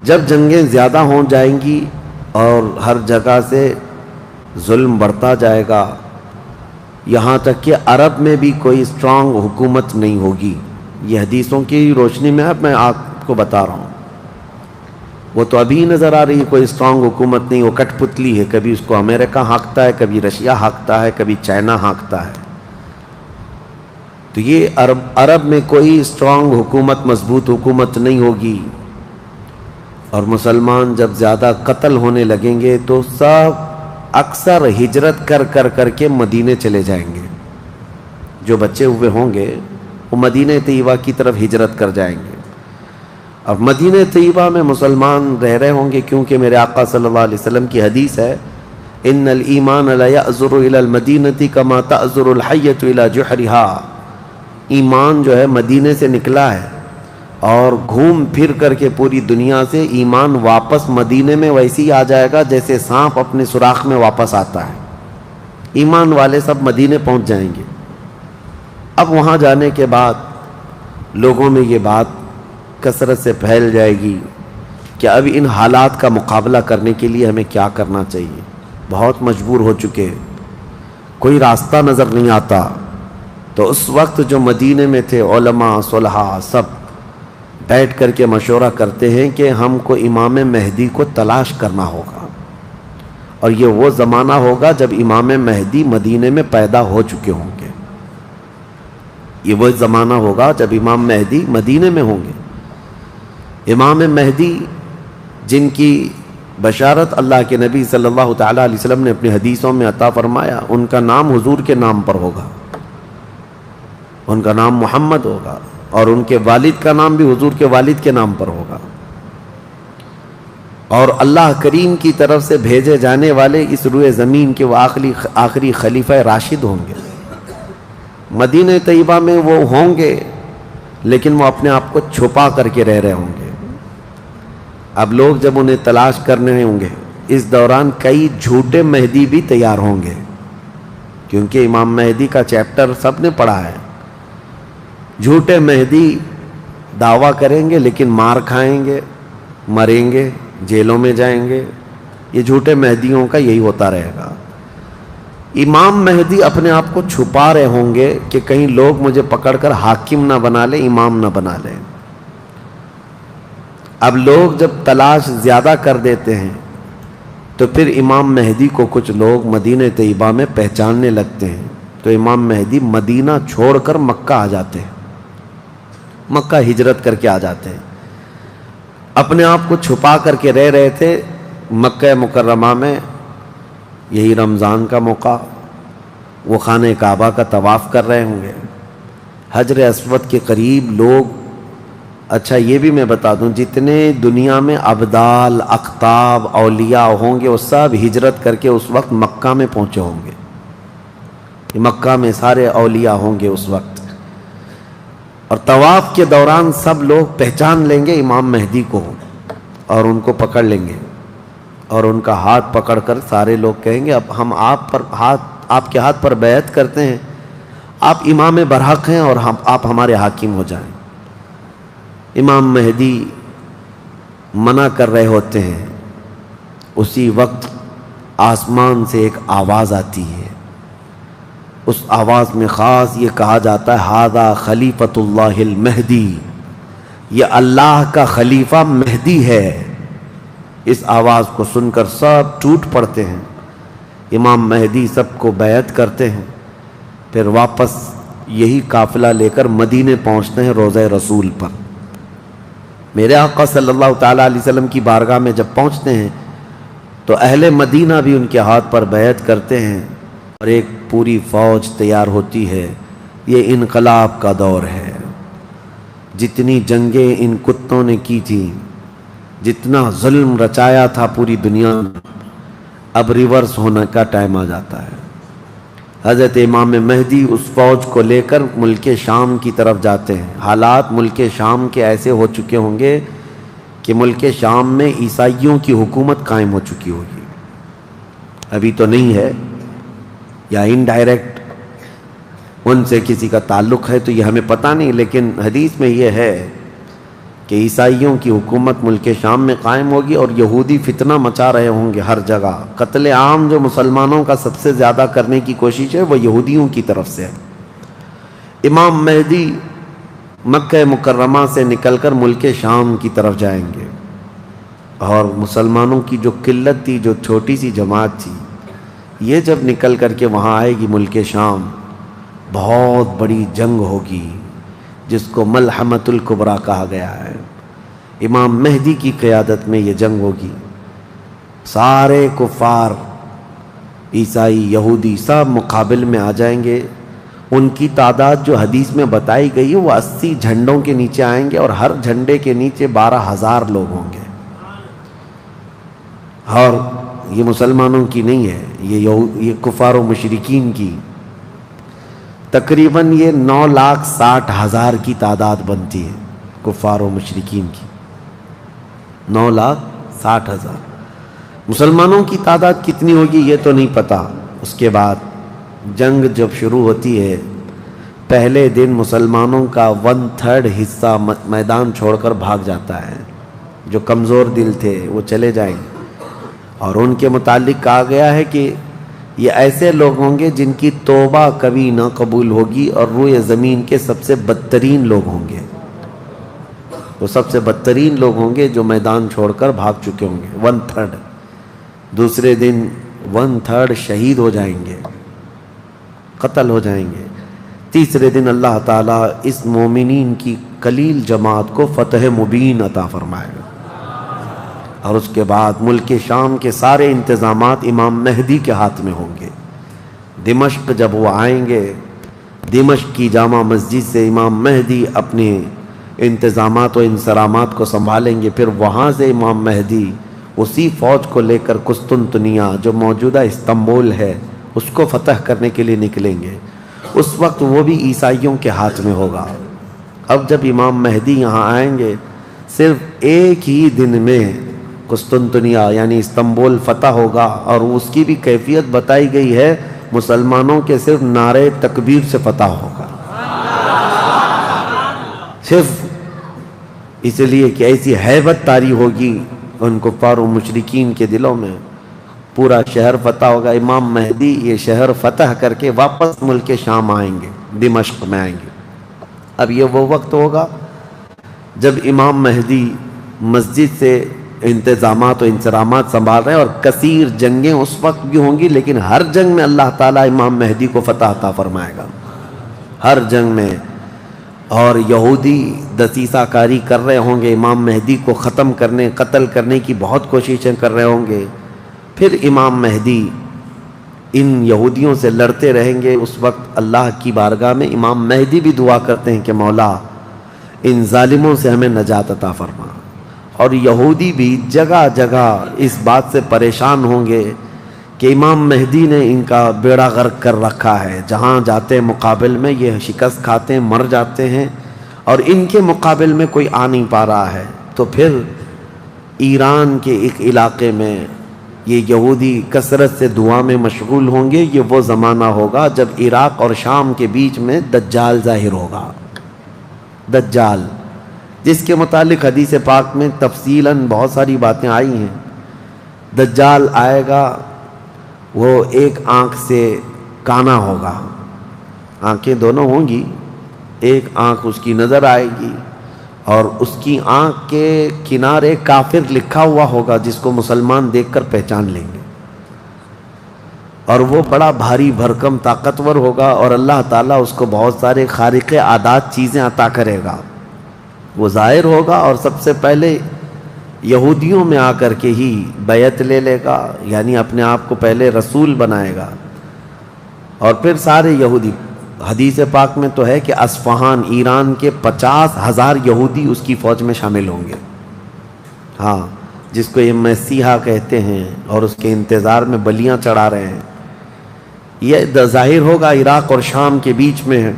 جب جنگیں زیادہ ہو جائیں گی اور ہر جگہ سے ظلم بڑھتا جائے گا، یہاں تک کہ عرب میں بھی کوئی اسٹرانگ حکومت نہیں ہوگی. یہ حدیثوں کی روشنی میں اب میں آپ کو بتا رہا ہوں. وہ تو ابھی نظر آ رہی ہے کوئی اسٹرانگ حکومت نہیں، وہ کٹ پتلی ہے. کبھی اس کو امریکہ ہانکتا ہے، کبھی رشیا ہانکتا ہے، کبھی چائنا ہانکتا ہے. تو یہ عرب میں کوئی اسٹرانگ حکومت، مضبوط حکومت نہیں ہوگی. اور مسلمان جب زیادہ قتل ہونے لگیں گے تو سب اکثر ہجرت کر کے مدینے چلے جائیں گے. جو بچے ہوئے ہوں گے وہ مدینہ طیبہ کی طرف ہجرت کر جائیں گے. اب مدینہ طیبہ میں مسلمان رہ رہے ہوں گے، کیونکہ میرے آقا صلی اللہ علیہ وسلم کی حدیث ہے، ان الایمان لا یأذر الی المدینہ کما تأذر الحیۃ الی جحرہا. ایمان جو ہے مدینے سے نکلا ہے اور گھوم پھر کر کے پوری دنیا سے ایمان واپس مدینے میں ویسے ہی آ جائے گا جیسے سانپ اپنے سوراخ میں واپس آتا ہے. ایمان والے سب مدینے پہنچ جائیں گے. اب وہاں جانے کے بعد لوگوں میں یہ بات کثرت سے پھیل جائے گی کہ اب ان حالات کا مقابلہ کرنے کے لیے ہمیں کیا کرنا چاہیے. بہت مجبور ہو چکے، کوئی راستہ نظر نہیں آتا. تو اس وقت جو مدینے میں تھے علماء صلحاء سب بیٹھ کر کے مشورہ کرتے ہیں کہ ہم کو امام مہدی کو تلاش کرنا ہوگا. اور یہ وہ زمانہ ہوگا جب امام مہدی مدینے میں پیدا ہو چکے ہوں گے. یہ وہ زمانہ ہوگا جب امام مہدی مدینے میں ہوں گے. امام مہدی جن کی بشارت اللہ کے نبی صلی اللہ تعالیٰ علیہ وسلم نے اپنی حدیثوں میں عطا فرمایا، ان کا نام حضور کے نام پر ہوگا. ان کا نام محمد ہوگا اور ان کے والد کا نام بھی حضور کے والد کے نام پر ہوگا. اور اللہ کریم کی طرف سے بھیجے جانے والے اس روئے زمین کے وہ آخری خلیفہ راشد ہوں گے. مدینہ طیبہ میں وہ ہوں گے لیکن وہ اپنے آپ کو چھپا کر کے رہ رہے ہوں گے. اب لوگ جب انہیں تلاش کرنے ہوں گے، اس دوران کئی جھوٹے مہدی بھی تیار ہوں گے، کیونکہ امام مہدی کا چیپٹر سب نے پڑھا ہے. جھوٹے مہدی دعویٰ کریں گے لیکن مار کھائیں گے، مریں گے، جیلوں میں جائیں گے. یہ جھوٹے مہدیوں کا یہی ہوتا رہے گا. امام مہدی اپنے آپ کو چھپا رہے ہوں گے کہ کہیں لوگ مجھے پکڑ کر حاکم نہ بنا لیں، امام نہ بنا لیں. اب لوگ جب تلاش زیادہ کر دیتے ہیں تو پھر امام مہدی کو کچھ لوگ مدینہ طیبہ میں پہچاننے لگتے ہیں. تو امام مہدی مدینہ چھوڑ کر مکہ آ جاتے ہیں، مکہ ہجرت کر کے آ جاتے ہیں. اپنے آپ کو چھپا کر کے رہ رہے تھے مکہ مکرمہ میں. یہی رمضان کا موقع، وہ خانہ کعبہ کا طواف کر رہے ہوں گے، حجر اسود کے قریب لوگ. اچھا یہ بھی میں بتا دوں، جتنے دنیا میں ابدال، اقطاب، اولیاء ہوں گے وہ سب ہجرت کر کے اس وقت مکہ میں پہنچے ہوں گے. مکہ میں سارے اولیاء ہوں گے اس وقت. اور طواف کے دوران سب لوگ پہچان لیں گے امام مہدی کو اور ان کو پکڑ لیں گے اور ان کا ہاتھ پکڑ کر سارے لوگ کہیں گے اب ہم آپ کے ہاتھ پر بیعت کرتے ہیں، آپ امام برحق ہیں اور آپ ہمارے حاکم ہو جائیں. امام مہدی منع کر رہے ہوتے ہیں. اسی وقت آسمان سے ایک آواز آتی ہے. اس آواز میں خاص یہ کہا جاتا ہے ھذا خلیفۃ اللہ المہدی، یہ اللہ کا خلیفہ مہدی ہے. اس آواز کو سن کر سب ٹوٹ پڑتے ہیں. امام مہدی سب کو بیعت کرتے ہیں. پھر واپس یہی قافلہ لے کر مدینے پہنچتے ہیں روضہ رسول پر. میرے آقا صلی اللہ تعالیٰ علیہ وسلم کی بارگاہ میں جب پہنچتے ہیں تو اہل مدینہ بھی ان کے ہاتھ پر بیعت کرتے ہیں اور ایک پوری فوج تیار ہوتی ہے. یہ انقلاب کا دور ہے. جتنی جنگیں ان کتوں نے کی تھیں، جتنا ظلم رچایا تھا پوری دنیا میں، اب ریورس ہونے کا ٹائم آ جاتا ہے. حضرت امام مہدی اس فوج کو لے کر ملک شام کی طرف جاتے ہیں. حالات ملک شام کے ایسے ہو چکے ہوں گے کہ ملک شام میں عیسائیوں کی حکومت قائم ہو چکی ہوگی. ابھی تو نہیں ہے یا انڈائریکٹ ان سے کسی کا تعلق ہے تو یہ ہمیں پتہ نہیں، لیکن حدیث میں یہ ہے کہ عیسائیوں کی حکومت ملک شام میں قائم ہوگی اور یہودی فتنہ مچا رہے ہوں گے ہر جگہ. قتل عام جو مسلمانوں کا سب سے زیادہ کرنے کی کوشش ہے وہ یہودیوں کی طرف سے ہے. امام مہدی مکہ مکرمہ سے نکل کر ملک شام کی طرف جائیں گے، اور مسلمانوں کی جو قلت تھی، جو چھوٹی سی جماعت تھی، یہ جب نکل کر کے وہاں آئے گی ملک شام، بہت بڑی جنگ ہوگی جس کو ملحمۃ الکبریٰ کہا گیا ہے. امام مہدی کی قیادت میں یہ جنگ ہوگی. سارے کفار، عیسائی، یہودی سب مقابل میں آ جائیں گے. ان کی تعداد جو حدیث میں بتائی گئی ہے وہ 80 جھنڈوں کے نیچے آئیں گے، اور ہر جھنڈے کے نیچے 12,000 لوگ ہوں گے. اور یہ مسلمانوں کی نہیں ہے، یہ کفار و مشرکین کی. تقریباً یہ 9,60,000 کی تعداد بنتی ہے کفار و مشرکین کی. 9,60,000. مسلمانوں کی تعداد کتنی ہوگی یہ تو نہیں پتا. اس کے بعد جنگ جب شروع ہوتی ہے، پہلے دن مسلمانوں کا 1/3 حصہ میدان چھوڑ کر بھاگ جاتا ہے. جو کمزور دل تھے وہ چلے جائیں گے، اور ان کے متعلق کہا گیا ہے کہ یہ ایسے لوگ ہوں گے جن کی توبہ کبھی نہ قبول ہوگی، اور روئے زمین کے سب سے بدترین لوگ ہوں گے. وہ سب سے بدترین لوگ ہوں گے جو میدان چھوڑ کر بھاگ چکے ہوں گے. 1/3. دوسرے دن 1/3 شہید ہو جائیں گے، قتل ہو جائیں گے. تیسرے دن اللہ تعالیٰ اس مومنین کی قلیل جماعت کو فتح مبین عطا فرمائے گا. اور اس کے بعد ملک شام کے سارے انتظامات امام مہدی کے ہاتھ میں ہوں گے. دمشق جب وہ آئیں گے، دمشق کی جامع مسجد سے امام مہدی اپنے انتظامات و انصرامات کو سنبھالیں گے. پھر وہاں سے امام مہدی اسی فوج کو لے کر قسطنطنیہ جو موجودہ استنبول ہے اس کو فتح کرنے کے لیے نکلیں گے. اس وقت وہ بھی عیسائیوں کے ہاتھ میں ہوگا. اب جب امام مہدی یہاں آئیں گے، صرف ایک ہی دن میں قسطنطنیہ یعنی استنبول فتح ہوگا. اور اس کی بھی کیفیت بتائی گئی ہے، مسلمانوں کے صرف نعرے تکبیر سے فتح ہوگا. صرف اس لیے کہ ایسی ہیبت طاری ہوگی ان کفار و مشرکین کے دلوں میں. پورا شہر فتح ہوگا. امام مہدی یہ شہر فتح کر کے واپس ملک شام آئیں گے، دمشق میں آئیں گے. اب یہ وہ وقت ہوگا جب امام مہدی مسجد سے انتظامات و انصرامات سنبھال رہے ہیں، اور کثیر جنگیں اس وقت بھی ہوں گی، لیکن ہر جنگ میں اللہ تعالیٰ امام مہدی کو فتح عطا فرمائے گا. ہر جنگ میں. اور یہودی دسیسہ کاری کر رہے ہوں گے، امام مہدی کو ختم کرنے، قتل کرنے کی بہت کوششیں کر رہے ہوں گے. پھر امام مہدی ان یہودیوں سے لڑتے رہیں گے. اس وقت اللہ کی بارگاہ میں امام مہدی بھی دعا کرتے ہیں کہ مولا ان ظالموں سے ہمیں نجات عطا فرما. اور یہودی بھی جگہ جگہ اس بات سے پریشان ہوں گے کہ امام مہدی نے ان کا بیڑا غرق کر رکھا ہے. جہاں جاتے مقابل میں یہ شکست کھاتے ہیں، مر جاتے ہیں، اور ان کے مقابل میں کوئی آ نہیں پا رہا ہے. تو پھر ایران کے ایک علاقے میں یہ یہودی کثرت سے دعا میں مشغول ہوں گے. یہ وہ زمانہ ہوگا جب عراق اور شام کے بیچ میں دجال ظاہر ہوگا. دجال جس کے متعلق حدیث پاک میں تفصیلاً بہت ساری باتیں آئی ہیں. دجال آئے گا، وہ ایک آنکھ سے کانا ہوگا، آنکھیں دونوں ہوں گی، ایک آنکھ اس کی نظر آئے گی، اور اس کی آنکھ کے کنارے کافر لکھا ہوا ہوگا جس کو مسلمان دیکھ کر پہچان لیں گے. اور وہ بڑا بھاری بھرکم طاقتور ہوگا، اور اللہ تعالیٰ اس کو بہت سارے خارق عادات چیزیں عطا کرے گا. وہ ظاہر ہوگا اور سب سے پہلے یہودیوں میں آ کر کے ہی بیعت لے لے گا، یعنی اپنے آپ کو پہلے رسول بنائے گا. اور پھر سارے یہودی، حدیث پاک میں تو ہے کہ اصفہان ایران کے 50,000 یہودی اس کی فوج میں شامل ہوں گے. ہاں، جس کو یہ مسیحا کہتے ہیں اور اس کے انتظار میں بلیاں چڑھا رہے ہیں. یہ ظاہر ہوگا عراق اور شام کے بیچ میں ہے.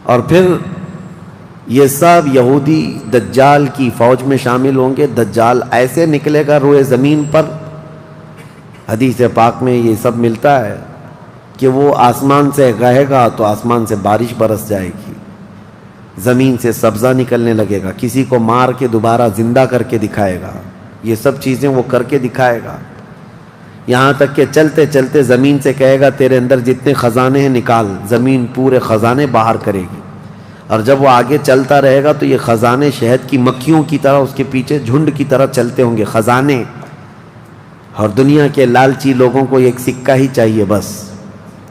اور پھر یہ سب یہودی دجال کی فوج میں شامل ہوں گے. دجال ایسے نکلے گا روئے زمین پر، حدیث پاک میں یہ سب ملتا ہے کہ وہ آسمان سے گہے گا تو آسمان سے بارش برس جائے گی، زمین سے سبزہ نکلنے لگے گا، کسی کو مار کے دوبارہ زندہ کر کے دکھائے گا، یہ سب چیزیں وہ کر کے دکھائے گا، یہاں تک کہ چلتے چلتے زمین سے کہے گا تیرے اندر جتنے خزانے ہیں نکال، زمین پورے خزانے باہر کرے گی، اور جب وہ آگے چلتا رہے گا تو یہ خزانے شہد کی مکھیوں کی طرح اس کے پیچھے جھنڈ کی طرح چلتے ہوں گے خزانے، اور دنیا کے لالچی لوگوں کو ایک سکہ ہی چاہیے بس،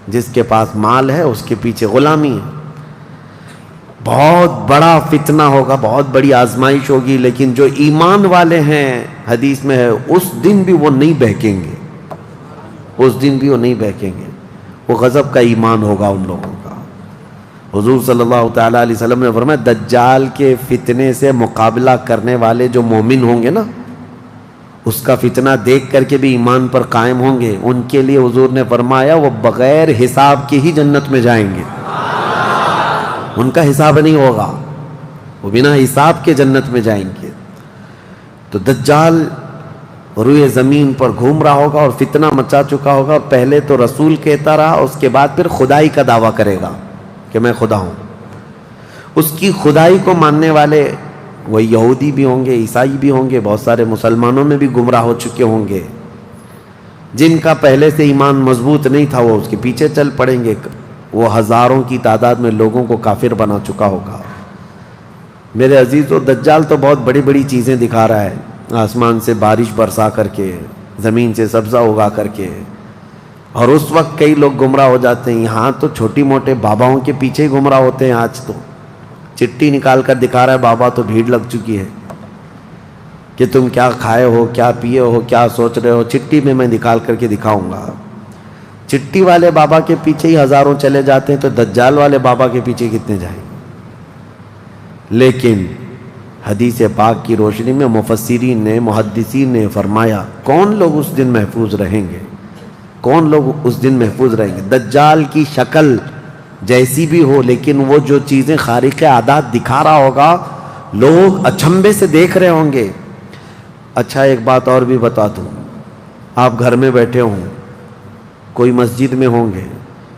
جس کے پاس مال ہے اس کے پیچھے غلامی ہے۔ بہت بڑا فتنہ ہوگا، بہت بڑی آزمائش ہوگی، لیکن جو ایمان والے ہیں حدیث میں ہے اس دن بھی وہ نہیں بہکیں گے، اس دن بھی وہ نہیں بہکیں گے، وہ غضب کا ایمان ہوگا ان لوگوں کا۔ حضور صلی اللہ تعالیٰ علیہ وسلم نے فرمایا دجال کے فتنے سے مقابلہ کرنے والے جو مومن ہوں گے نا، اس کا فتنہ دیکھ کر کے بھی ایمان پر قائم ہوں گے، ان کے لیے حضور نے فرمایا وہ بغیر حساب کے ہی جنت میں جائیں گے، ان کا حساب نہیں ہوگا، وہ بنا حساب کے جنت میں جائیں گے۔ تو دجال روئے زمین پر گھوم رہا ہوگا اور فتنہ مچا چکا ہوگا، پہلے تو رسول کہتا رہا، اس کے بعد پھر خدائی کا دعویٰ کرے گا کہ میں خدا ہوں۔ اس کی خدائی کو ماننے والے وہ یہودی بھی ہوں گے، عیسائی بھی ہوں گے، بہت سارے مسلمانوں میں بھی گمراہ ہو چکے ہوں گے، جن کا پہلے سے ایمان مضبوط نہیں تھا وہ اس کے پیچھے چل پڑیں گے، وہ ہزاروں کی تعداد میں لوگوں کو کافر بنا چکا ہوگا۔ میرے عزیزو، دجال تو بہت بڑی بڑی چیزیں دکھا رہا ہے، آسمان سے بارش برسا کر کے، زمین سے سبزہ اگا کر کے، اور اس وقت کئی لوگ گمراہ ہو جاتے ہیں۔ یہاں تو چھوٹی موٹے باباؤں کے پیچھے ہی گمراہ ہوتے ہیں، آج تو چٹھی نکال کر دکھا رہا ہے بابا، تو بھیڑ لگ چکی ہے کہ تم کیا کھائے ہو، کیا پیے ہو، کیا سوچ رہے ہو، چٹھی میں نکال کر کے دکھاؤں گا۔ چٹھی والے بابا کے پیچھے ہی ہزاروں چلے جاتے ہیں، تو دجال والے بابا کے پیچھے کتنے جائیں گے؟ لیکن حدیث پاک کی روشنی میں مفسرین نے، محدثین نے فرمایا کون لوگ اس دن محفوظ رہیں گے، کون لوگ اس دن محفوظ رہیں گے؟ دجال کی شکل جیسی بھی ہو، لیکن وہ جو چیزیں خارق عادات دکھا رہا ہوگا لوگ اچنبے سے دیکھ رہے ہوں گے۔ اچھا ایک بات اور بھی بتا دوں، آپ گھر میں بیٹھے ہوں، کوئی مسجد میں ہوں گے،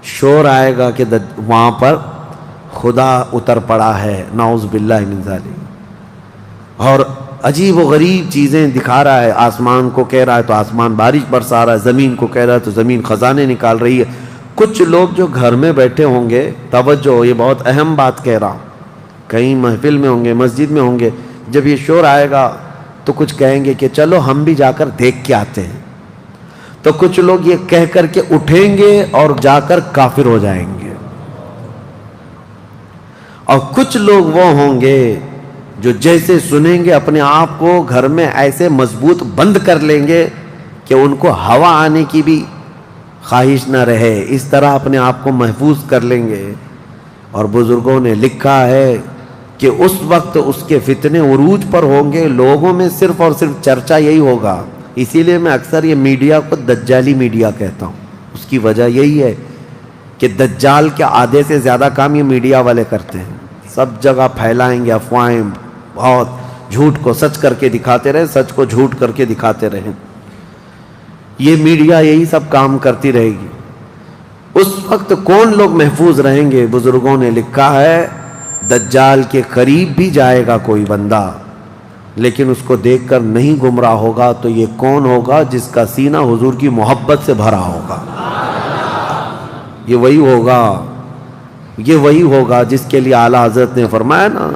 شور آئے گا کہ وہاں پر خدا اتر پڑا ہے، نعوذ باللہ من ذالک، اور عجیب و غریب چیزیں دکھا رہا ہے، آسمان کو کہہ رہا ہے تو آسمان بارش برسا رہا ہے، زمین کو کہہ رہا ہے تو زمین خزانے نکال رہی ہے۔ کچھ لوگ جو گھر میں بیٹھے ہوں گے، توجہ یہ بہت اہم بات کہہ رہا ہوں، کہیں محفل میں ہوں گے، مسجد میں ہوں گے، جب یہ شور آئے گا تو کچھ کہیں گے کہ چلو ہم بھی جا کر دیکھ کے آتے ہیں، تو کچھ لوگ یہ کہہ کر کے اٹھیں گے اور جا کر کافر ہو جائیں گے، اور کچھ لوگ وہ ہوں گے جو جیسے سنیں گے اپنے آپ کو گھر میں ایسے مضبوط بند کر لیں گے کہ ان کو ہوا آنے کی بھی خواہش نہ رہے، اس طرح اپنے آپ کو محفوظ کر لیں گے۔ اور بزرگوں نے لکھا ہے کہ اس وقت اس کے فتنے عروج پر ہوں گے، لوگوں میں صرف اور صرف چرچا یہی ہوگا۔ اسی لیے میں اکثر یہ میڈیا کو دجالی میڈیا کہتا ہوں، اس کی وجہ یہی ہے کہ دجال کے آدھے سے زیادہ کام یہ میڈیا والے کرتے ہیں، سب جگہ پھیلائیں گے افواہیں، بہت جھوٹ کو سچ کر کے دکھاتے رہے، سچ کو جھوٹ کر کے دکھاتے رہے، یہ میڈیا یہی سب کام کرتی رہے گی۔ اس وقت کون لوگ محفوظ رہیں گے؟ بزرگوں نے لکھا ہے دجال کے قریب بھی جائے گا کوئی بندہ، لیکن اس کو دیکھ کر نہیں گمراہ ہوگا، تو یہ کون ہوگا؟ جس کا سینہ حضور کی محبت سے بھرا ہوگا، یہ وہی ہوگا جس کے لیے اعلیٰ حضرت نے فرمایا نا،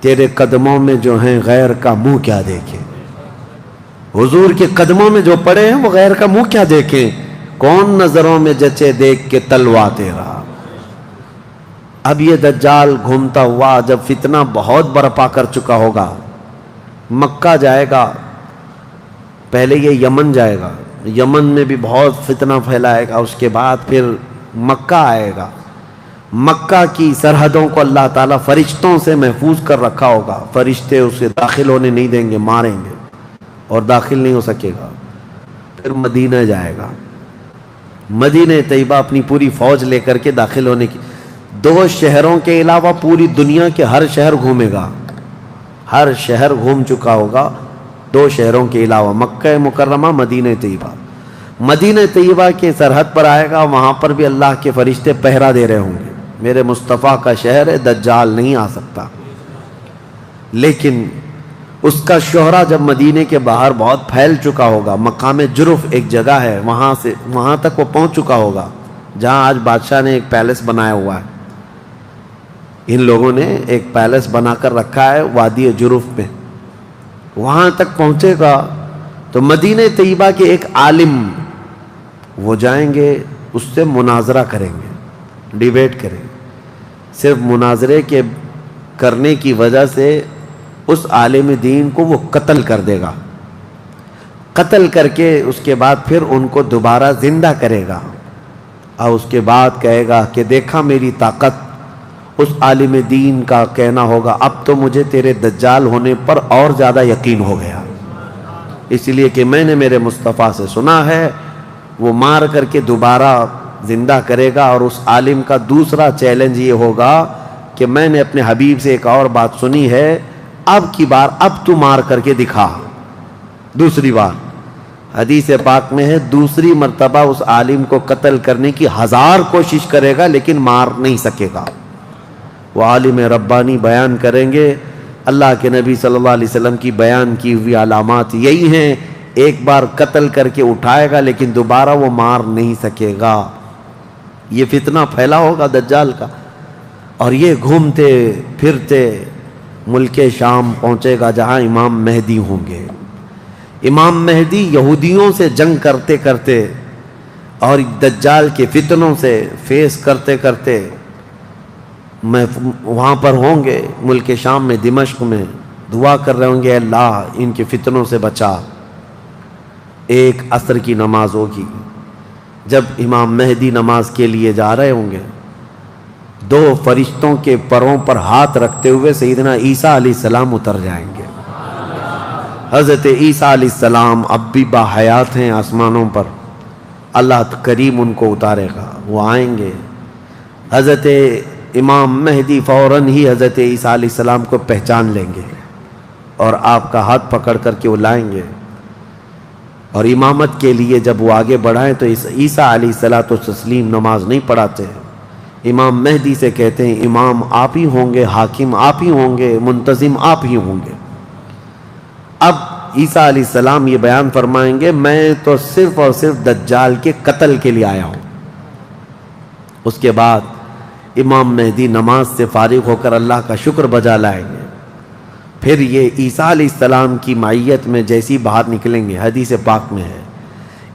تیرے قدموں میں جو ہیں غیر کا منہ کیا دیکھیں، حضور کے قدموں میں جو پڑے ہیں وہ غیر کا منہ کیا دیکھیں، کون نظروں میں جچے دیکھ کے تلوا تیرا۔ اب یہ دجال گھومتا ہوا جب فتنہ بہت برپا کر چکا ہوگا، مکہ جائے گا، پہلے یہ یمن جائے گا، یمن میں بھی بہت فتنہ پھیلائے گا، اس کے بعد پھر مکہ آئے گا، مکہ کی سرحدوں کو اللہ تعالیٰ فرشتوں سے محفوظ کر رکھا ہوگا، فرشتے اسے داخل ہونے نہیں دیں گے، ماریں گے اور داخل نہیں ہو سکے گا۔ پھر مدینہ جائے گا، مدینہ طیبہ اپنی پوری فوج لے کر کے داخل ہونے کی، 2 شہروں کے علاوہ پوری دنیا کے ہر شہر گھومے گا، ہر شہر گھوم چکا ہوگا 2 شہروں کے علاوہ، مکہ مکرمہ، مدینہ طیبہ۔ مدینہ طیبہ کے سرحد پر آئے گا، وہاں پر بھی اللہ کے فرشتے پہرا دے رہے ہوں گے، میرے مصطفیٰ کا شہر ہے، دجال نہیں آ سکتا۔ لیکن اس کا شہرہ جب مدینے کے باہر بہت پھیل چکا ہوگا، مقام جرف ایک جگہ ہے، وہاں تک وہ پہنچ چکا ہوگا جہاں آج بادشاہ نے ایک پیلس بنایا ہوا ہے۔ ان لوگوں نے ایک پیلس بنا کر رکھا ہے وادی جرف میں، وہاں تک پہنچے گا تو مدینہ طیبہ کے ایک عالم وہ جائیں گے، اس سے مناظرہ کریں گے، ڈیبیٹ کریں گے۔ صرف مناظرے کے کرنے کی وجہ سے اس عالم دین کو وہ قتل کر دے گا، قتل کر کے اس کے بعد پھر ان کو دوبارہ زندہ کرے گا، اور اس کے بعد کہے گا کہ دیکھا میری طاقت۔ اس عالم دین کا کہنا ہوگا اب تو مجھے تیرے دجال ہونے پر اور زیادہ یقین ہو گیا، اس لیے کہ میں نے میرے مصطفیٰ سے سنا ہے، وہ مار کر کے دوبارہ زندہ کرے گا۔ اور اس عالم کا دوسرا چیلنج یہ ہوگا کہ میں نے اپنے حبیب سے ایک اور بات سنی ہے، اب کی بار اب تو مار کر کے دکھا۔ دوسری بار حدیث پاک میں ہے دوسری مرتبہ اس عالم کو قتل کرنے کی 1000 کوشش کرے گا لیکن مار نہیں سکے گا۔ وہ عالم ربانی بیان کریں گے، اللہ کے نبی صلی اللہ علیہ وسلم کی بیان کی ہوئی علامات یہی ہیں، ایک بار قتل کر کے اٹھائے گا لیکن دوبارہ وہ مار نہیں سکے گا۔ یہ فتنہ پھیلا ہوگا دجال کا، اور یہ گھومتے پھرتے ملک شام پہنچے گا جہاں امام مہدی ہوں گے۔ امام مہدی یہودیوں سے جنگ کرتے کرتے اور دجال کے فتنوں سے فیس کرتے کرتے وہاں پر ہوں گے، ملک شام میں، دمشق میں دعا کر رہے ہوں گے، اللہ ان کے فتنوں سے بچا۔ ایک عصر کی نماز ہوگی، جب امام مہدی نماز کے لیے جا رہے ہوں گے، 2 فرشتوں کے پروں پر ہاتھ رکھتے ہوئے سیدنا عیسیٰ علیہ السلام اتر جائیں گے۔ حضرت عیسیٰ علیہ السلام اب بھی باحیات ہیں آسمانوں پر، اللہ کریم ان کو اتارے گا، وہ آئیں گے۔ حضرت امام مہدی فوراً ہی حضرت عیسیٰ علیہ السلام کو پہچان لیں گے اور آپ کا ہاتھ پکڑ کر کے وہ لائیں گے، اور امامت کے لیے جب وہ آگے بڑھائیں تو عیسیٰ علیہ السلام نماز نہیں پڑھاتے، امام مہدی سے کہتے ہیں امام آپ ہی ہوں گے، حاکم آپ ہی ہوں گے، منتظم آپ ہی ہوں گے۔ اب عیسیٰ علیہ السلام یہ بیان فرمائیں گے میں تو صرف اور صرف دجال کے قتل کے لیے آیا ہوں۔ اس کے بعد امام مہدی نماز سے فارغ ہو کر اللہ کا شکر بجا لائیں گے، پھر یہ عیسیٰ علیہ السلام کی معیت میں جیسی باہر نکلیں گے، حدیث پاک میں ہے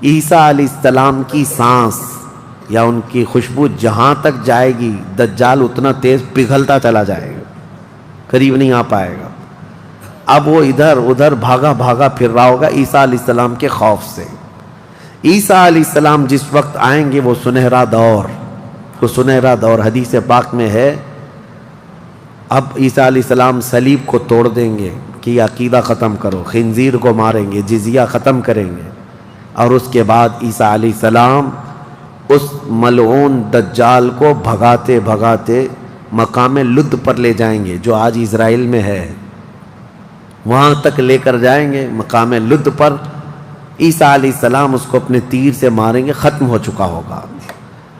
عیسیٰ علیہ السلام کی سانس یا ان کی خوشبو جہاں تک جائے گی دجال اتنا تیز پگھلتا چلا جائے گا، قریب نہیں آ پائے گا۔ اب وہ ادھر ادھر بھاگا بھاگا پھر رہا ہوگا عیسیٰ علیہ السلام کے خوف سے۔ عیسیٰ علیہ السلام جس وقت آئیں گے وہ سنہرا دور حدیث پاک میں ہے، اب عیسیٰ علیہ السلام صلیب کو توڑ دیں گے کہ یہ عقیدہ ختم کرو، خنزیر کو ماریں گے، جزیہ ختم کریں گے، اور اس کے بعد عیسیٰ علیہ السلام اس ملعون دجال کو بھگاتے بھگاتے مقام لد پر لے جائیں گے جو آج اسرائیل میں ہے، وہاں تک لے کر جائیں گے۔ مقام لد پر عیسیٰ علیہ السلام اس کو اپنے تیر سے ماریں گے، ختم ہو چکا ہوگا۔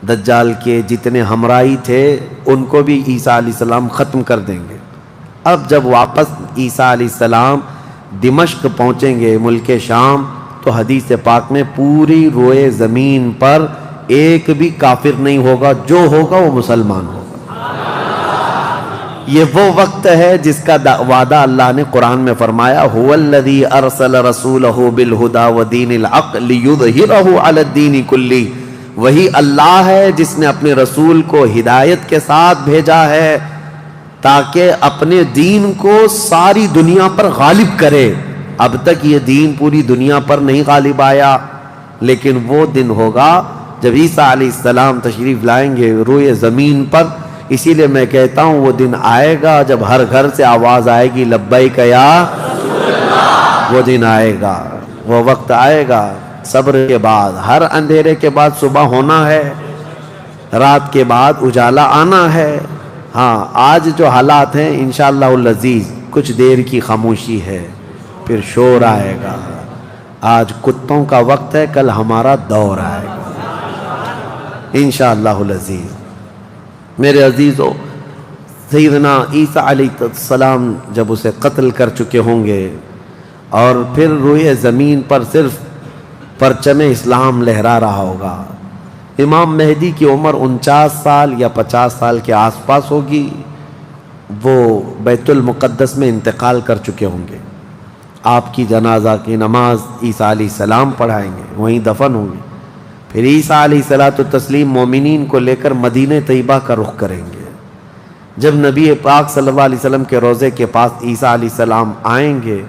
دجال کے جتنے ہمراہی تھے ان کو بھی عیسیٰ علیہ السلام ختم کر دیں گے۔ اب جب واپس عیسیٰ علیہ السلام دمشق پہنچیں گے ملک شام، تو حدیث پاک میں پوری روئے زمین پر ایک بھی کافر نہیں ہوگا، جو ہوگا وہ مسلمان ہوگا۔ یہ وہ وقت ہے جس کا وعدہ اللہ نے قرآن میں فرمایا، هو الذی ارسل رسولہ بالہدی ودین الحق لیظہرہ علی الدین کلہ۔ وہی اللہ ہے جس نے اپنے رسول کو ہدایت کے ساتھ بھیجا ہے تاکہ اپنے دین کو ساری دنیا پر غالب کرے۔ اب تک یہ دین پوری دنیا پر نہیں غالب آیا، لیکن وہ دن ہوگا جب عیسیٰ علیہ السلام تشریف لائیں گے روئے زمین پر۔ اسی لیے میں کہتا ہوں وہ دن آئے گا جب ہر گھر سے آواز آئے گی لبیک یا رسول اللہ۔ وہ دن آئے گا، وہ وقت آئے گا۔ صبر کے بعد، ہر اندھیرے کے بعد صبح ہونا ہے، رات کے بعد اجالا آنا ہے۔ ہاں آج جو حالات ہیں انشاءاللہ العزیز کچھ دیر کی خاموشی ہے، پھر شور آئے گا۔ آج کتوں کا وقت ہے، کل ہمارا دور آئے گا انشاءاللہ العزیز۔ میرے عزیزو، سیدنا عیسیٰ علیہ السلام جب اسے قتل کر چکے ہوں گے اور پھر روئے زمین پر صرف پرچم اسلام لہرا رہا ہوگا، امام مہدی کی عمر 49 سال یا 50 سال کے آس پاس ہوگی، وہ بیت المقدس میں انتقال کر چکے ہوں گے، آپ کی جنازہ کی نماز عیسیٰ علیہ السلام پڑھائیں گے، وہیں دفن ہوں گے، پھر عیسیٰ علیہ السلام مومنین کو لے کر مدینہ طیبہ کا رخ کریں گے۔ جب نبی پاک صلی اللہ علیہ وسلم کے روضے کے پاس عیسیٰ علیہ السلام آئیں گے،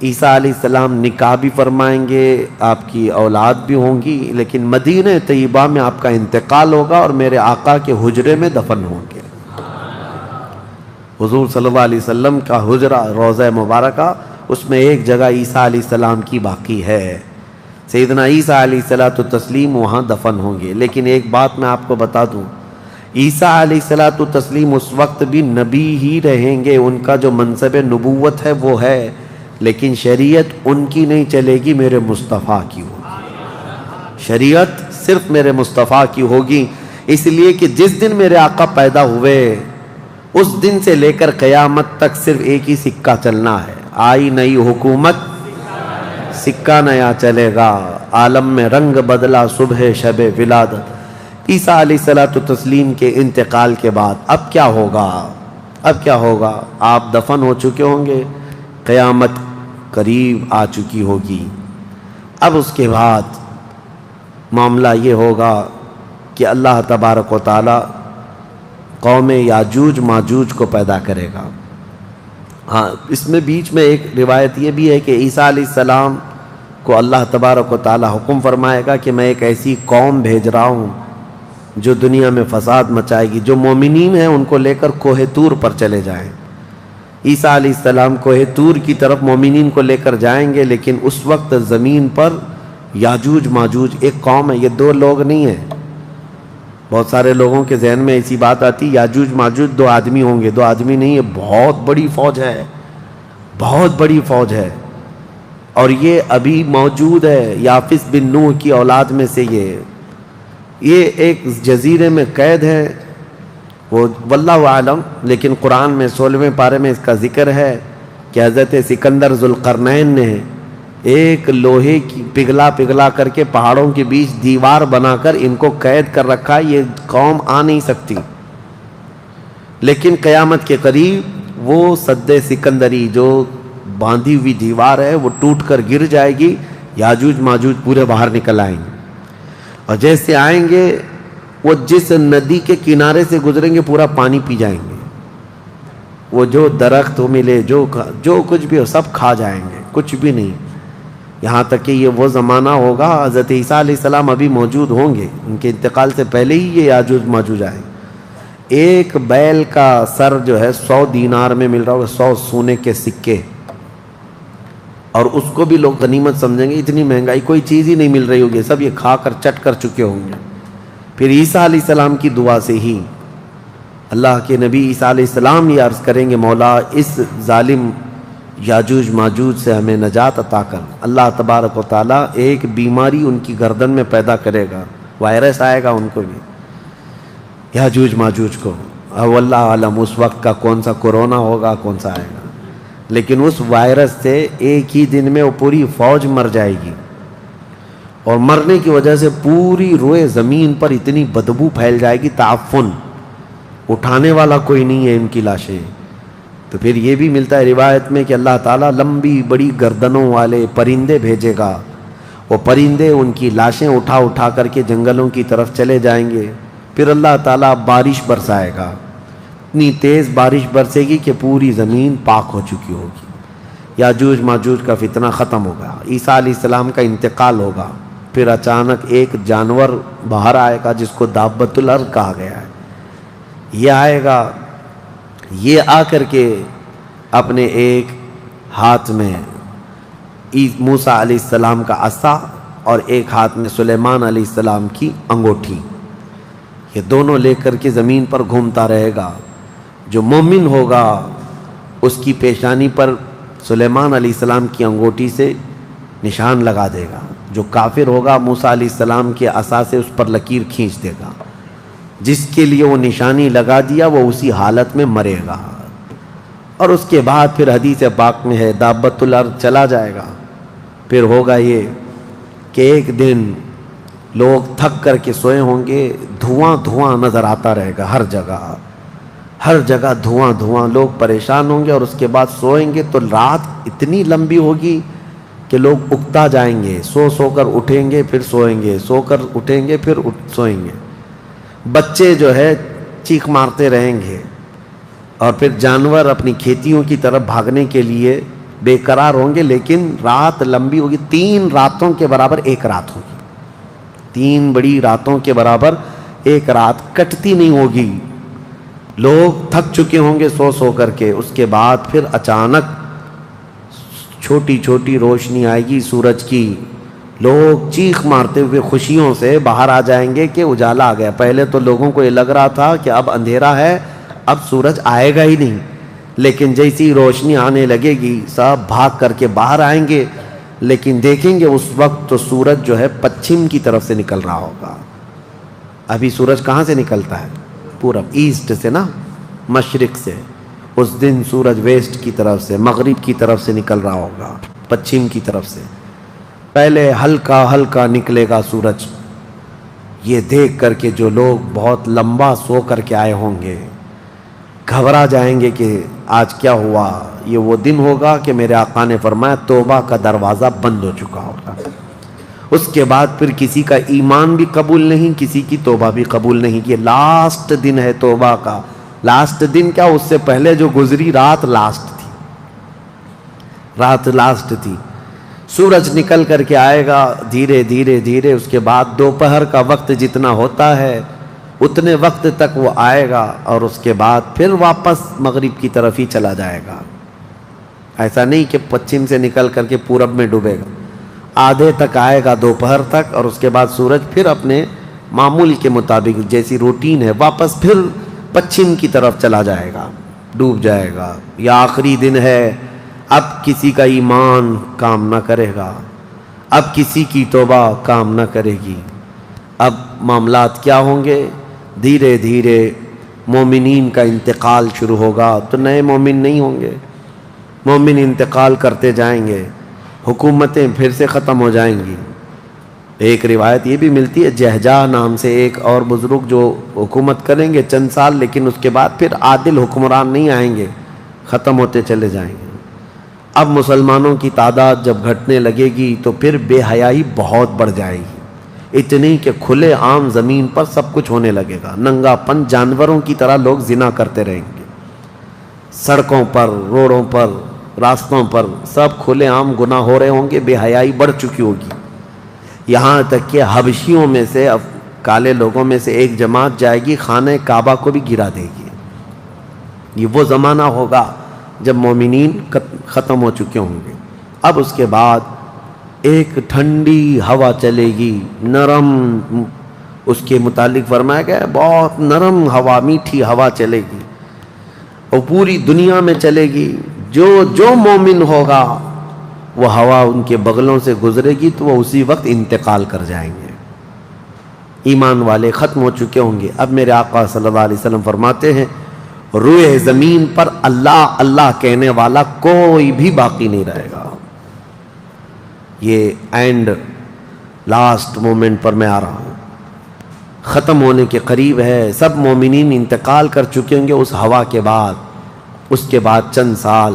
عیسیٰ علیہ السلام نکاح بھی فرمائیں گے، آپ کی اولاد بھی ہوں گی، لیکن مدینہ طیبہ میں آپ کا انتقال ہوگا اور میرے آقا کے حجرے میں دفن ہوں گے۔ حضور صلی اللہ علیہ وسلم کا حجرہ روضہ مبارکہ، اس میں ایک جگہ عیسیٰ علیہ السلام کی باقی ہے، سیدنا عیسیٰ علیہ السلام وہاں دفن ہوں گے۔ لیکن ایک بات میں آپ کو بتا دوں، عیسیٰ علیہ السلام اس وقت بھی نبی ہی رہیں گے، ان کا جو منصب نبوت ہے وہ ہے، لیکن شریعت ان کی نہیں چلے گی، میرے مصطفیٰ کی ہوگی، شریعت صرف میرے مصطفیٰ کی ہوگی، اس لیے کہ جس دن میرے آقا پیدا ہوئے اس دن سے لے کر قیامت تک صرف ایک ہی سکہ چلنا ہے، آئی نئی حکومت سکہ نیا چلے گا، عالم میں رنگ بدلا صبح شب ولادت۔ عیسیٰ علیہ السلام کے انتقال کے بعد اب کیا ہوگا؟ اب کیا ہوگا؟ آپ دفن ہو چکے ہوں گے، قیامت قریب آ چکی ہوگی۔ اب اس کے بعد معاملہ یہ ہوگا کہ اللہ تبارک و تعالی قوم یاجوج ماجوج کو پیدا کرے گا۔ ہاں، اس میں بیچ میں ایک روایت یہ بھی ہے کہ عیسیٰ علیہ السلام کو اللہ تبارک و تعالی حکم فرمائے گا کہ میں ایک ایسی قوم بھیج رہا ہوں جو دنیا میں فساد مچائے گی، جو مومنین ہیں ان کو لے کر کوہ طور پر چلے جائیں۔ عیسیٰ علیہ السلام کوہ طور کی طرف مومنین کو لے کر جائیں گے، لیکن اس وقت زمین پر یاجوج ماجوج ایک قوم ہے، یہ دو لوگ نہیں ہیں۔ بہت سارے لوگوں کے ذہن میں ایسی بات آتی، یاجوج ماجوج دو آدمی ہوں گے، دو آدمی نہیں، یہ بہت بڑی فوج ہے، بہت بڑی فوج ہے، اور یہ ابھی موجود ہے، یافس بن نوح کی اولاد میں سے یہ ایک جزیرے میں قید ہے، وہ واللہ عالم، لیکن قرآن میں 16ویں پارے میں اس کا ذکر ہے کہ حضرت سکندر ذوالقرنین نے ایک لوہے کی پگھلا کر کے پہاڑوں کے بیچ دیوار بنا کر ان کو قید کر رکھا، یہ قوم آ نہیں سکتی، لیکن قیامت کے قریب وہ سد سکندری جو باندھی ہوئی دیوار ہے وہ ٹوٹ کر گر جائے گی، یاجوج ماجوج پورے باہر نکل آئیں گے، اور جیسے آئیں گے وہ جس ندی کے کنارے سے گزریں گے پورا پانی پی جائیں گے، وہ جو درخت ملے جو کچھ بھی ہو سب کھا جائیں گے، کچھ بھی نہیں، یہاں تک کہ یہ وہ زمانہ ہوگا حضرت عیسیٰ علیہ السلام ابھی موجود ہوں گے، ان کے انتقال سے پہلے ہی یہ یاجوج ماجوج آئیں گے۔ ایک بیل کا سر جو ہے 100 دینار میں مل رہا ہوگا، 100 سونے کے سکے، اور اس کو بھی لوگ غنیمت سمجھیں گے، اتنی مہنگائی کوئی چیز ہی نہیں مل رہی ہوگی، سب یہ کھا کر چٹ کر چکے ہوں گے۔ پھر عیسیٰ علیہ السلام کی دعا سے ہی اللہ کے نبی عیسیٰ علیہ السلام یہ عرض کریں گے، مولا اس ظالم یاجوج ماجوج سے ہمیں نجات عطا کر۔ اللہ تبارک و تعالیٰ ایک بیماری ان کی گردن میں پیدا کرے گا، وائرس آئے گا ان کو بھی، یاجوج ماجوج کو، واللہ عالم اس وقت کا کون سا کورونا ہوگا، کون سا آئے گا، لیکن اس وائرس سے ایک ہی دن میں وہ پوری فوج مر جائے گی، اور مرنے کی وجہ سے پوری روئے زمین پر اتنی بدبو پھیل جائے گی، تعفن، اٹھانے والا کوئی نہیں ہے ان کی لاشیں۔ تو پھر یہ بھی ملتا ہے روایت میں کہ اللہ تعالیٰ لمبی بڑی گردنوں والے پرندے بھیجے گا، وہ پرندے ان کی لاشیں اٹھا کر کے جنگلوں کی طرف چلے جائیں گے، پھر اللہ تعالیٰ بارش برسائے گا، اتنی تیز بارش برسے گی کہ پوری زمین پاک ہو چکی ہوگی، یاجوج ماجوج کا فتنہ ختم ہوگا، عیسیٰ علیہ السلام کا انتقال ہوگا، پھر اچانک ایک جانور باہر آئے گا جس کو دابۃ الارض کہا گیا ہے، یہ آئے گا، یہ آ کر کے اپنے ایک ہاتھ میں موسیٰ علیہ السلام کا عصا اور ایک ہاتھ میں سلیمان علیہ السلام کی انگوٹھی، یہ دونوں لے کر کے زمین پر گھومتا رہے گا۔ جو مومن ہوگا اس کی پیشانی پر سلیمان علیہ السلام کی انگوٹھی سے نشان لگا دے گا، جو کافر ہوگا موسیٰ علیہ السلام کے عصا سے اس پر لکیر کھینچ دے گا، جس کے لیے وہ نشانی لگا دیا وہ اسی حالت میں مرے گا. اور اس کے بعد پھر حدیث پاک میں ہے دابت الارض چلا جائے گا. پھر ہوگا یہ کہ ایک دن لوگ تھک کر کے سوئے ہوں گے, دھواں دھواں نظر آتا رہے گا ہر جگہ دھواں دھواں, لوگ پریشان ہوں گے. اور اس کے بعد سوئیں گے تو رات اتنی لمبی ہوگی کہ لوگ اکتا جائیں گے, سو کر اٹھیں گے پھر سوئیں گے, سو کر اٹھیں گے پھر سوئیں گے. بچے جو ہے چیخ مارتے رہیں گے, اور پھر جانور اپنی کھیتیوں کی طرف بھاگنے کے لیے بے قرار ہوں گے. لیکن رات لمبی ہوگی, 3 راتوں کے برابر ایک رات ہوگی, 3 بڑی راتوں کے برابر ایک رات کٹتی نہیں ہوگی. لوگ تھک چکے ہوں گے سو کر کے. اس کے بعد پھر اچانک چھوٹی چھوٹی روشنی آئے گی سورج کی, لوگ چیخ مارتے ہوئے خوشیوں سے باہر آ جائیں گے کہ اجالا آ گیا. پہلے تو لوگوں کو یہ لگ رہا تھا کہ اب اندھیرا ہے, اب سورج آئے گا ہی نہیں. لیکن جیسی روشنی آنے لگے گی سب بھاگ کر کے باہر آئیں گے. لیکن دیکھیں گے اس وقت تو سورج جو ہے پچھم کی طرف سے نکل رہا ہوگا. ابھی سورج کہاں سے نکلتا ہے؟ پورب, ایسٹ سے نا, مشرق سے. اس دن سورج ویسٹ کی طرف سے, مغرب کی طرف سے نکل رہا ہوگا, پچھم کی طرف سے. پہلے ہلکا ہلکا نکلے گا سورج. یہ دیکھ کر کے جو لوگ بہت لمبا سو کر کے آئے ہوں گے گھبرا جائیں گے کہ آج کیا ہوا. یہ وہ دن ہوگا کہ میرے آقا نے فرمایا توبہ کا دروازہ بند ہو چکا ہوگا. اس کے بعد پھر کسی کا ایمان بھی قبول نہیں, کسی کی توبہ بھی قبول نہیں. یہ لاسٹ دن ہے توبہ کا. لاسٹ دن کیا, اس سے پہلے جو گزری رات لاسٹ تھی, رات لاسٹ تھی. سورج نکل کر کے آئے گا دھیرے دھیرے دھیرے. اس کے بعد دوپہر کا وقت جتنا ہوتا ہے اتنے وقت تک وہ آئے گا, اور اس کے بعد پھر واپس مغرب کی طرف ہی چلا جائے گا. ایسا نہیں کہ پچھم سے نکل کر کے پورب میں ڈوبے گا. آدھے تک آئے گا دوپہر تک, اور اس کے بعد سورج پھر اپنے معمول کے مطابق جیسی روٹین ہے واپس پھر پچھم کی طرف چلا جائے گا, ڈوب جائے گا. یا آخری دن ہے, اب کسی کا ایمان کام نہ کرے گا, اب کسی کی توبہ کام نہ کرے گی. اب معاملات کیا ہوں گے؟ دھیرے دھیرے مومنین کا انتقال شروع ہوگا. تو نئے مومن نہیں ہوں گے, مومن انتقال کرتے جائیں گے, حکومتیں پھر سے ختم ہو جائیں گی. ایک روایت یہ بھی ملتی ہے جہجہ نام سے ایک اور بزرگ جو حکومت کریں گے چند سال, لیکن اس کے بعد پھر عادل حکمران نہیں آئیں گے, ختم ہوتے چلے جائیں گے. اب مسلمانوں کی تعداد جب گھٹنے لگے گی تو پھر بے حیائی بہت بڑھ جائے گی, اتنی کہ کھلے عام زمین پر سب کچھ ہونے لگے گا. ننگا پن, جانوروں کی طرح لوگ زنا کرتے رہیں گے, سڑکوں پر, روڈوں پر, راستوں پر سب کھلے عام گناہ ہو رہے ہوں گے. بے حیائی بڑھ چکی ہوگی. یہاں تک کہ حبشیوں میں سے, اب کالے لوگوں میں سے ایک جماعت جائے گی خانہ کعبہ کو بھی گرا دے گی. یہ وہ زمانہ ہوگا جب مومنین ختم ہو چکے ہوں گے. اب اس کے بعد ایک ٹھنڈی ہوا چلے گی, نرم. اس کے متعلق فرمایا گیا ہے بہت نرم ہوا, میٹھی ہوا چلے گی, اور پوری دنیا میں چلے گی. جو مومن ہوگا وہ ہوا ان کے بغلوں سے گزرے گی تو وہ اسی وقت انتقال کر جائیں گے. ایمان والے ختم ہو چکے ہوں گے. اب میرے آقا صلی اللہ علیہ وسلم فرماتے ہیں روئے زمین پر اللہ اللہ کہنے والا کوئی بھی باقی نہیں رہے گا. یہ اینڈ لاسٹ مومنٹ پر میں آ رہا ہوں, ختم ہونے کے قریب ہے. سب مومنین انتقال کر چکے ہوں گے اس ہوا کے بعد. اس کے بعد چند سال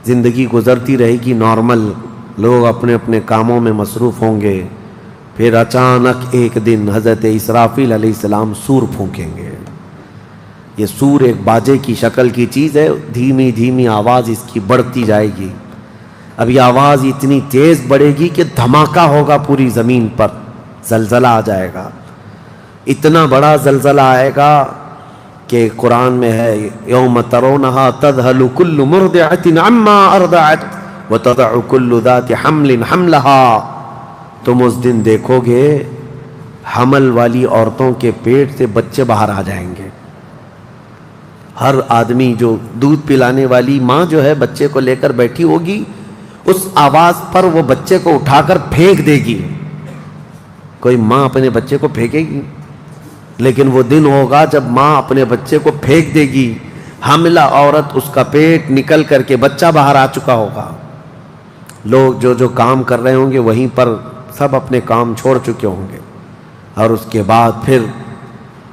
زندگی گزرتی رہے گی نارمل, لوگ اپنے اپنے کاموں میں مصروف ہوں گے. پھر اچانک ایک دن حضرت اسرافیل علیہ السلام سور پھونکیں گے. یہ سور ایک باجے کی شکل کی چیز ہے, دھیمی دھیمی آواز اس کی بڑھتی جائے گی. اب یہ آواز اتنی تیز بڑھے گی کہ دھماکہ ہوگا پوری زمین پر, زلزلہ آ جائے گا. اتنا بڑا زلزلہ آئے گا کہ قرآن میں ہے یوم ترونہا تذہل کل مرضعۃ عما ارضعت وتضع کل ذات حمل حملہا. تم اس دن دیکھو گے حمل والی عورتوں کے پیٹ سے بچے باہر آ جائیں گے. ہر آدمی جو دودھ پلانے والی ماں جو ہے بچے کو لے کر بیٹھی ہوگی, اس آواز پر وہ بچے کو اٹھا کر پھینک دے گی. کوئی ماں اپنے بچے کو پھینکے گی؟ لیکن وہ دن ہوگا جب ماں اپنے بچے کو پھینک دے گی، حاملہ عورت اس کا پیٹ نکل کر کے بچہ باہر آ چکا ہوگا، لوگ جو جو کام کر رہے ہوں گے وہیں پر سب اپنے کام چھوڑ چکے ہوں گے، اور اس کے بعد پھر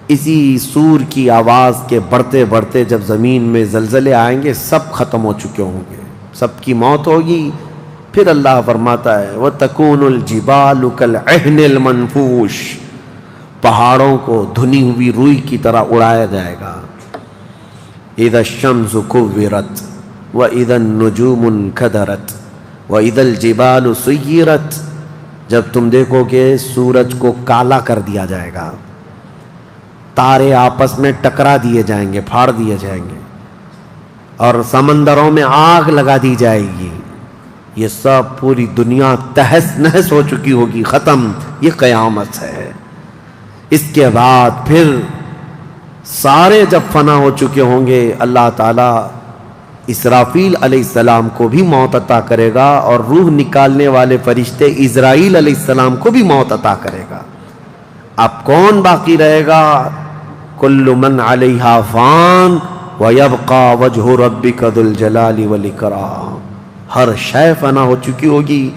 اسی سور کی آواز کے بڑھتے بڑھتے جب زمین میں زلزلے آئیں گے سب ختم ہو چکے ہوں گے، سب کی موت ہوگی۔ پھر اللہ فرماتا ہے وَتَكُونُ الْجِبَالُ كَالْعِهْنِ الْمَنْفُوشِ، پہاڑوں کو دھنی ہوئی روئی کی طرح اڑایا جائے گا۔ اِذَا الشَّمْسُ كُوِّرَتْ وَإِذَا النُّجُومُ انْكَدَرَتْ وَإِذَا الْجِبَالُ سُيِّرَتْ، جب تم دیکھو کہ سورج کو کالا کر دیا جائے گا، تارے آپس میں ٹکرا دیے جائیں گے، پھاڑ دیے جائیں گے، اور سمندروں میں آگ لگا دی جائے گی، یہ سب پوری دنیا تہس نہس ہو چکی ہوگی، ختم، یہ قیامت ہے۔ اس کے بعد پھر سارے جب فنا ہو چکے ہوں گے، اللہ تعالیٰ اسرافیل علیہ السلام کو بھی موت عطا کرے گا، اور روح نکالنے والے فرشتے اسرائیل علیہ السلام کو بھی موت عطا کرے گا۔ اب کون باقی رہے گا؟ کل من علیہا فان ویبقى وجہ ربک ذو الجلال والاکرام، ہر شے فنا ہو چکی ہوگی،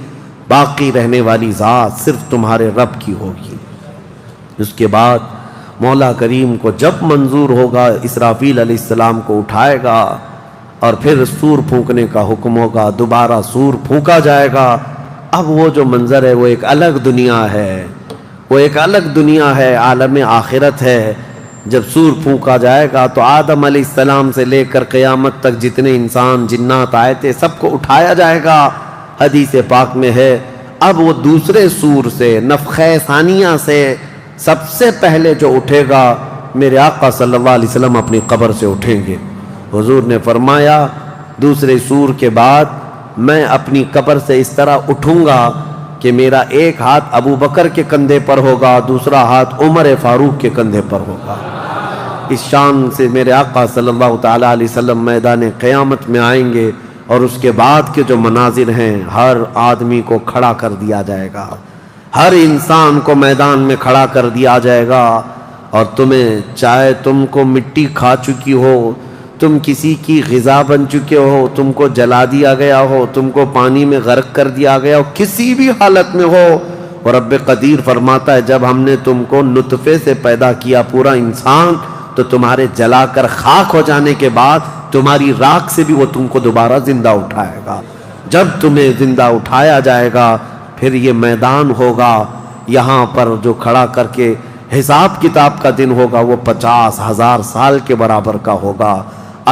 باقی رہنے والی ذات صرف تمہارے رب کی ہوگی۔ اس کے بعد مولا کریم کو جب منظور ہوگا اسرافیل علیہ السلام کو اٹھائے گا، اور پھر سور پھونکنے کا حکم ہوگا، دوبارہ سور پھونکا جائے گا۔ اب وہ جو منظر ہے وہ ایک الگ دنیا ہے، وہ ایک الگ دنیا ہے، عالم آخرت ہے۔ جب سور پھونکا جائے گا تو آدم علیہ السلام سے لے کر قیامت تک جتنے انسان جنات آئے تھے سب کو اٹھایا جائے گا۔ حدیث پاک میں ہے اب وہ دوسرے سور سے، نفخہ ثانیہ سے سب سے پہلے جو اٹھے گا میرے آقا صلی اللہ علیہ وسلم اپنی قبر سے اٹھیں گے۔ حضور نے فرمایا دوسرے سور کے بعد میں اپنی قبر سے اس طرح اٹھوں گا کہ میرا ایک ہاتھ ابو بکر کے کندھے پر ہوگا، دوسرا ہاتھ عمر فاروق کے کندھے پر ہوگا۔ اس شان سے میرے آقا صلی اللہ تعالیٰ علیہ وسلم میدان قیامت میں آئیں گے، اور اس کے بعد کے جو مناظر ہیں، ہر آدمی کو کھڑا کر دیا جائے گا، ہر انسان کو میدان میں کھڑا کر دیا جائے گا، اور تمہیں چاہے تم کو مٹی کھا چکی ہو، تم کسی کی غذا بن چکے ہو، تم کو جلا دیا گیا ہو، تم کو پانی میں غرق کر دیا گیا ہو، کسی بھی حالت میں ہو، اور رب قدیر فرماتا ہے جب ہم نے تم کو نطفے سے پیدا کیا پورا انسان، تو تمہارے جلا کر خاک ہو جانے کے بعد تمہاری راکھ سے بھی وہ تم کو دوبارہ زندہ اٹھائے گا۔ جب تمہیں زندہ اٹھایا جائے گا پھر یہ میدان ہوگا، یہاں پر جو کھڑا کر کے حساب کتاب کا دن ہوگا وہ 50,000 سال کے برابر کا ہوگا۔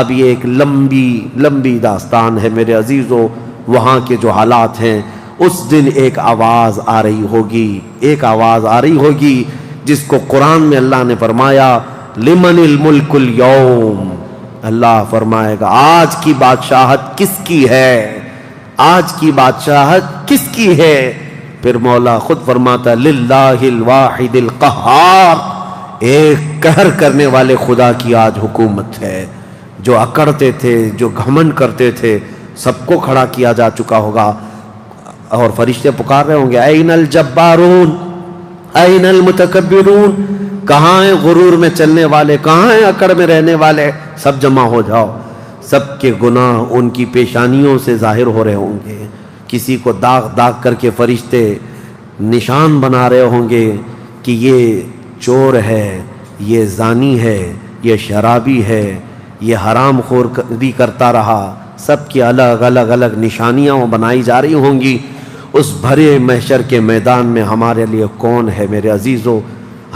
اب یہ ایک لمبی داستان ہے میرے عزیزو، وہاں کے جو حالات ہیں، اس دن ایک آواز آ رہی ہوگی، جس کو قرآن میں اللہ نے فرمایا لمن الملک اليوم، اللہ فرمائے گا آج کی بادشاہت کس کی ہے، آج کی بادشاہت کس کی ہے؟ پھر مولا خود فرماتا للہ الواحد القہار، ایک قہر کرنے والے خدا کی آج حکومت ہے۔ جو اکڑتے تھے، جو گھمنڈ کرتے تھے، سب کو کھڑا کیا جا چکا ہوگا، اور فرشتے پکار رہے ہوں گے این الجبارون این المتکبرون، کہاں ہیں غرور میں چلنے والے، کہاں ہیں اکڑ میں رہنے والے، سب جمع ہو جاؤ۔ سب کے گناہ ان کی پیشانیوں سے ظاہر ہو رہے ہوں گے، کسی کو داغ داغ کر کے فرشتے نشان بنا رہے ہوں گے کہ یہ چور ہے، یہ زانی ہے، یہ شرابی ہے، یہ حرام خور بھی کرتا رہا، سب کی الگ الگ نشانیاں بنائی جا رہی ہوں گی۔ اس بھرے محشر کے میدان میں ہمارے لیے کون ہے میرے عزیزو؟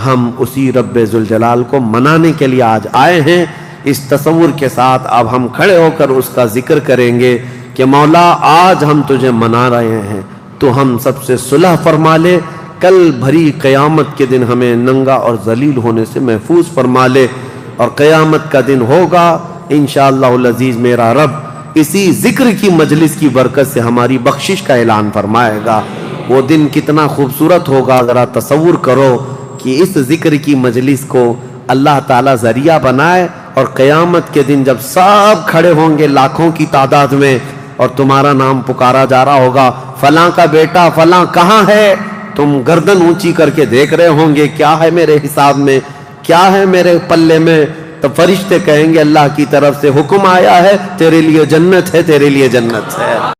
ہم اسی رب ذوالجلال کو منانے کے لیے آج آئے ہیں۔ اس تصور کے ساتھ اب ہم کھڑے ہو کر اس کا ذکر کریں گے کہ مولا آج ہم تجھے منا رہے ہیں، تو ہم سب سے صلح فرما لے، کل بھری قیامت کے دن ہمیں ننگا اور ذلیل ہونے سے محفوظ فرما لے، اور قیامت کا دن ہوگا انشاءاللہ العزیز میرا رب اسی ذکر کی مجلس کی برکت سے ہماری بخشش کا اعلان فرمائے گا۔ وہ دن کتنا خوبصورت ہوگا، ذرا تصور کرو کہ اس ذکر کی مجلس کو اللہ تعالیٰ ذریعہ بنائے، اور قیامت کے دن جب سب کھڑے ہوں گے لاکھوں کی تعداد میں، اور تمہارا نام پکارا جا رہا ہوگا فلاں کا بیٹا فلاں کہاں ہے، تم گردن اونچی کر کے دیکھ رہے ہوں گے کیا ہے میرے حساب میں، کیا ہے میرے پلے میں؟ تو فرشتے کہیں گے اللہ کی طرف سے حکم آیا ہے، تیرے لیے جنت ہے، تیرے لیے جنت ہے۔